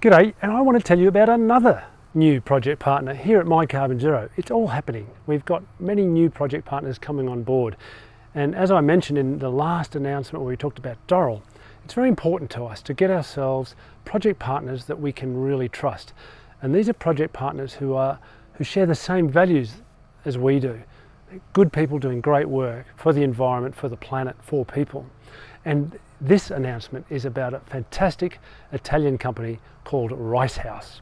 G'day, and I want to tell you about another new project partner here at My Carbon Zero. It's all happening. We've got many new project partners coming on board. And as I mentioned in the last announcement where we talked about Doral, it's very important to us to get ourselves project partners that we can really trust. And these are project partners who share the same values as we do. Good people doing great work for the environment, for the planet, for people. And this announcement is about a fantastic Italian company called Ricehouse.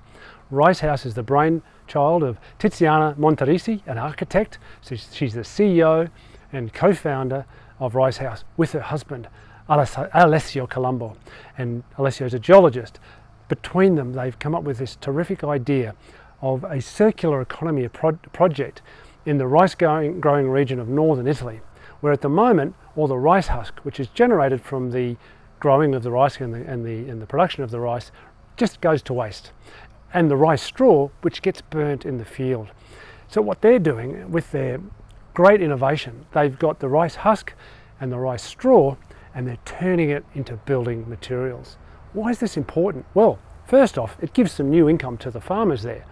Ricehouse is the brainchild of Tiziana Monterisi, an architect. So she's the CEO and co-founder of Ricehouse with her husband, Alessio Colombo. And Alessio is a geologist. Between them, they've come up with this terrific idea of a circular economy project in the rice growing region of northern Italy, where at the moment all the rice husk, which is generated from the growing of the rice and the production of the rice, just goes to waste, and the rice straw, which gets burnt in the field. So what they're doing with their great innovation, they've got the rice husk and the rice straw, and they're turning it into building materials. Why is this important? Well, first off, it gives some new income to the farmers there.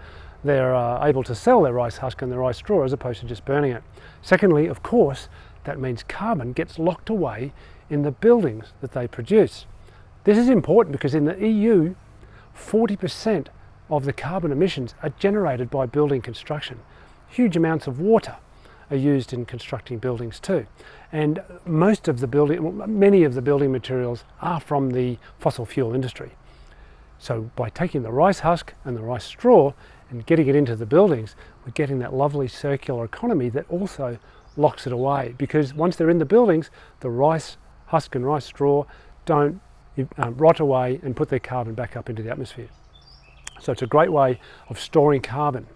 They're able to sell their rice husk and their rice straw as opposed to just burning it. Secondly, of course, that means carbon gets locked away in the buildings that they produce. This is important because in the EU, 40% of the carbon emissions are generated by building construction. Huge amounts of water are used in constructing buildings too. And many of the building materials are from the fossil fuel industry. So by taking the rice husk and the rice straw and getting it into the buildings, we're getting that lovely circular economy that also locks it away, because once they're in the buildings, the rice husk and rice straw don't rot away and put their carbon back up into the atmosphere. So it's a great way of storing carbon.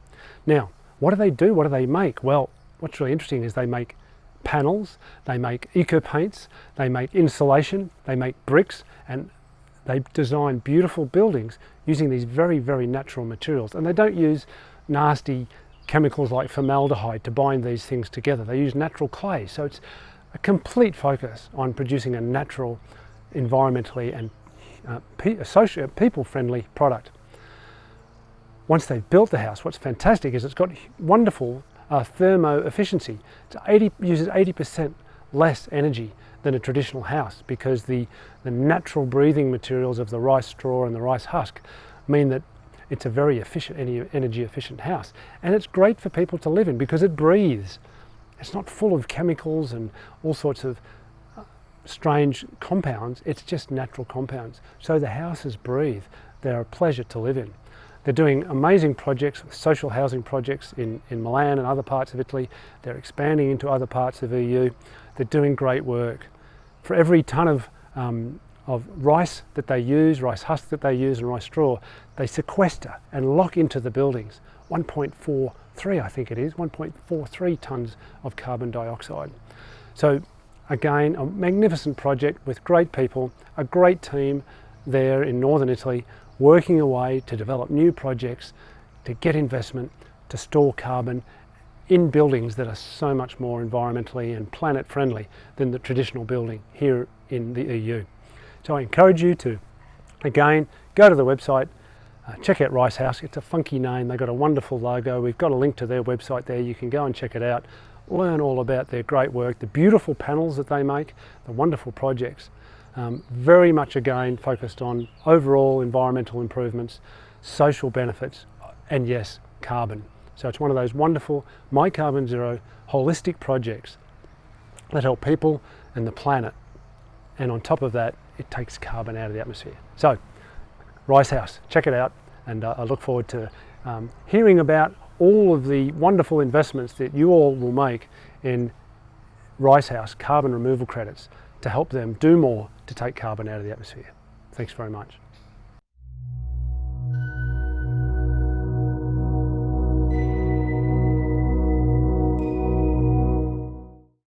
Now, what do they do? What do they make? Well, what's really interesting is they make panels, they make eco paints, they make insulation, they make bricks, and they design beautiful buildings using these very, very natural materials. And they don't use nasty chemicals like formaldehyde to bind these things together. They use natural clay. So it's a complete focus on producing a natural, environmentally and people-friendly product. Once they've built the house, what's fantastic is it's got wonderful thermo efficiency. It uses 80% less energy than a traditional house, because the natural breathing materials of the rice straw and the rice husk mean that it's a very efficient, energy efficient house. And it's great for people to live in because it breathes. It's not full of chemicals and all sorts of strange compounds. It's just natural compounds. So the houses breathe. They're a pleasure to live in. They're doing amazing projects, social housing projects in Milan and other parts of Italy. They're expanding into other parts of the EU. They're doing great work. For every ton of rice that they use, rice husk that they use and rice straw, they sequester and lock into the buildings 1.43, I think it is, 1.43 tons of carbon dioxide. So again, a magnificent project with great people, a great team there in northern Italy, working away to develop new projects, to get investment, to store carbon in buildings that are so much more environmentally and planet friendly than the traditional building here in the EU. So I encourage you to, again, go to the website, check out Ricehouse. It's a funky name. They've got a wonderful logo. We've got a link to their website there. You can go and check it out, learn all about their great work, the beautiful panels that they make, the wonderful projects. Very much again focused on overall environmental improvements, social benefits, and yes, carbon. So it's one of those wonderful My Carbon Zero holistic projects that help people and the planet. And on top of that, it takes carbon out of the atmosphere. So Ricehouse, check it out. And I look forward to hearing about all of the wonderful investments that you all will make in Ricehouse carbon removal credits to help them do more to take carbon out of the atmosphere. Thanks very much.